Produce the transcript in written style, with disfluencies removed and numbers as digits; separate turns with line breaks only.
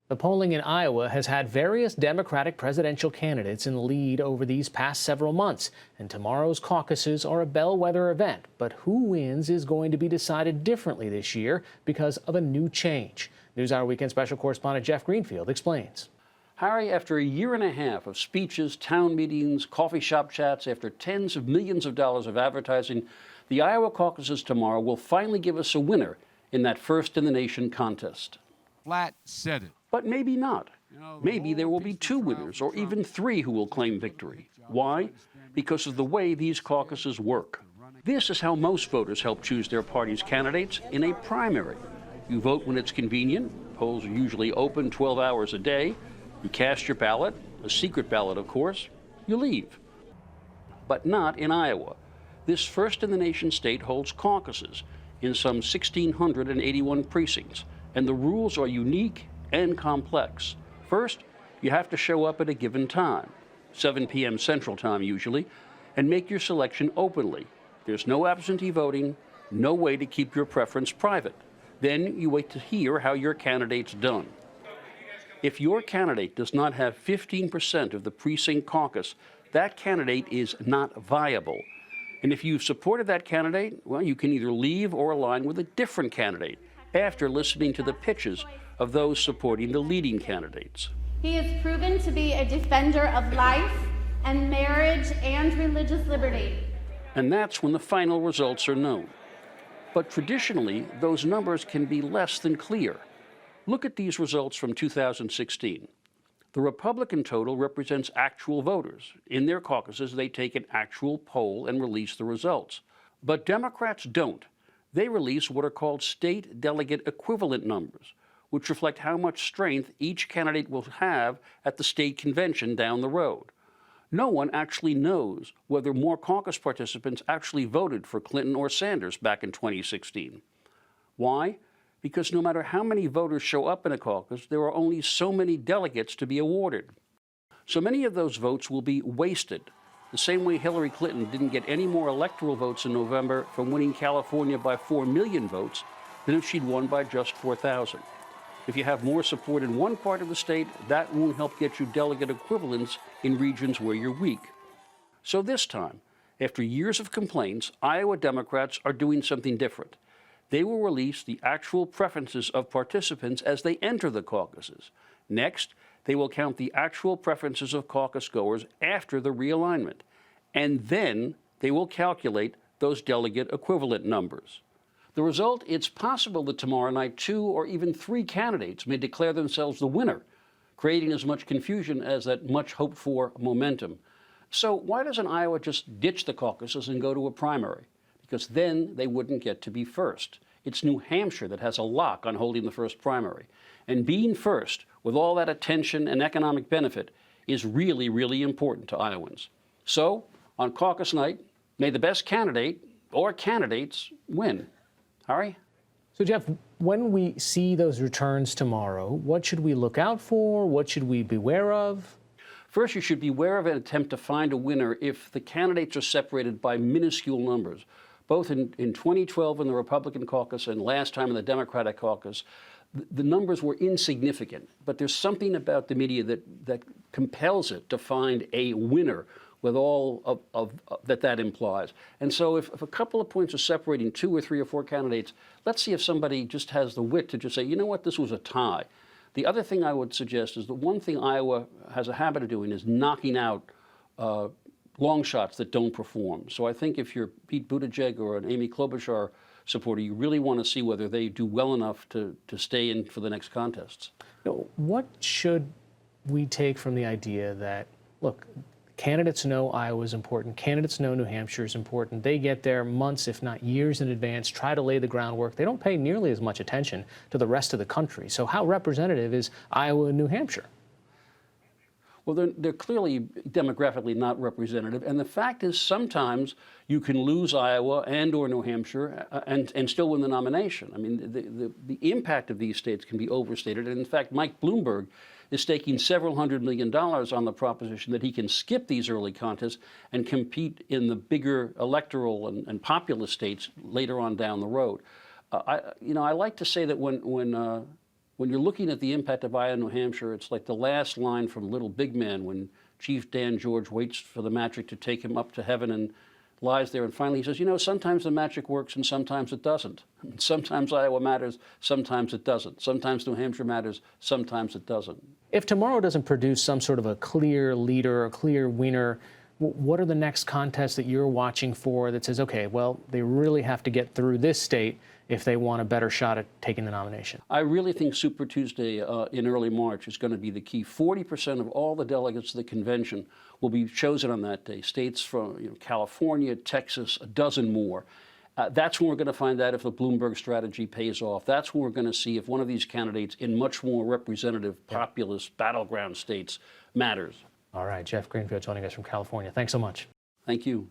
The polling in Iowa has had various Democratic presidential candidates in the lead over these past several months, and tomorrow's caucuses are a bellwether event. But who wins is going to be decided differently this year because of a new change. NewsHour Weekend special correspondent Jeff Greenfield explains.
Harry, after a year and a half of speeches, town meetings, coffee shop chats, after tens of millions of dollars of advertising, the Iowa caucuses tomorrow will finally give us a winner in that first-in-the-nation contest.
Flat said it.
But maybe not. Maybe there will be two winners or even three who will claim victory. Why? Because of the way these caucuses work. This is how most voters help choose their party's candidates in a primary. You vote when it's convenient. Polls are usually open 12 hours a day. You cast your ballot, a secret ballot, of course. You leave. But not in Iowa. This first-in-the-nation state holds caucuses in some 1,681 precincts, and the rules are unique and complex. First, you have to show up at a given time, 7 p.m. Central Time usually, and make your selection openly. There's no absentee voting, no way to keep your preference private. Then you wait to hear how your candidate's done. If your candidate does not have 15% of the precinct caucus, that candidate is not viable. And if you've supported that candidate, well, you can either leave or align with a different candidate after listening to the pitches of those supporting the leading candidates.
He has proven to be a defender of life and marriage and religious liberty.
And that's when the final results are known. But traditionally, those numbers can be less than clear. Look at these results from 2016. The Republican total represents actual voters. In their caucuses, they take an actual poll and release the results. But Democrats don't. They release what are called state delegate equivalent numbers, which reflect how much strength each candidate will have at the state convention down the road. No one actually knows whether more caucus participants actually voted for Clinton or Sanders back in 2016. Why? Because no matter how many voters show up in a caucus, there are only so many delegates to be awarded. So many of those votes will be wasted, the same way Hillary Clinton didn't get any more electoral votes in November from winning California by 4 million votes than if she'd won by just 4,000. If you have more support in one part of the state, that won't help get you delegate equivalents in regions where you're weak. So this time, after years of complaints, Iowa Democrats are doing something different. They will release the actual preferences of participants as they enter the caucuses. Next, they will count the actual preferences of caucus goers after the realignment. And then they will calculate those delegate equivalent numbers. The result, it's possible that tomorrow night 2 or even 3 candidates may declare themselves the winner, creating as much confusion as that much hoped for momentum. So why doesn't Iowa just ditch the caucuses and go to a primary? Because then they wouldn't get to be first. It's New Hampshire that has a lock on holding the first primary. And being first, with all that attention and economic benefit, is really, really important to Iowans. So, on caucus night, may the best candidate or candidates win. Harry?
So, Jeff, when we see those returns tomorrow, what should we look out for? What should we beware of?
First, you should beware of an attempt to find a winner if the candidates are separated by minuscule numbers. Both in 2012 in the Republican caucus and last time in the Democratic caucus, the numbers were insignificant. But there's something about the media that compels it to find a winner with all of that implies. And so if a couple of points are separating 2 or 3 or 4 candidates, let's see if somebody just has the wit to just say, you know what, this was a tie. The other thing I would suggest is the one thing Iowa has a habit of doing is knocking out long shots that don't perform. So I think if you're Pete Buttigieg or an Amy Klobuchar supporter, you really want to see whether they do well enough to stay in for the next contests.
What should we take from the idea that, look, candidates know Iowa is important, candidates know New Hampshire is important, they get there months, if not years in advance, try to lay the groundwork. They don't pay nearly as much attention to the rest of the country. So how representative is Iowa and New Hampshire?
Well, they're clearly demographically not representative. And the fact is sometimes you can lose Iowa and or New Hampshire and still win the nomination. I mean, the impact of these states can be overstated. And in fact, Mike Bloomberg is staking several $100 million on the proposition that he can skip these early contests and compete in the bigger electoral and populous states later on down the road. I like to say that when When you're looking at the impact of Iowa, New Hampshire, it's like the last line from Little Big Man when Chief Dan George waits for the magic to take him up to heaven and lies there. And finally he says, you know, sometimes the magic works and sometimes it doesn't. Sometimes Iowa matters, sometimes it doesn't. Sometimes New Hampshire matters, sometimes it doesn't.
If tomorrow doesn't produce some sort of a clear leader, a clear winner, what are the next contests that you're watching for that says, okay, well, they really have to get through this state if they want a better shot at taking the nomination?
I really think Super Tuesday in early March is going to be the key. 40% of all the delegates to the convention will be chosen on that day. States from California, Texas, a dozen more. That's when we're going to find out if the Bloomberg strategy pays off. That's when we're going to see if one of these candidates in much more representative, populist, battleground states matters.
All right, Jeff Greenfield joining us from California. Thanks so much.
Thank you.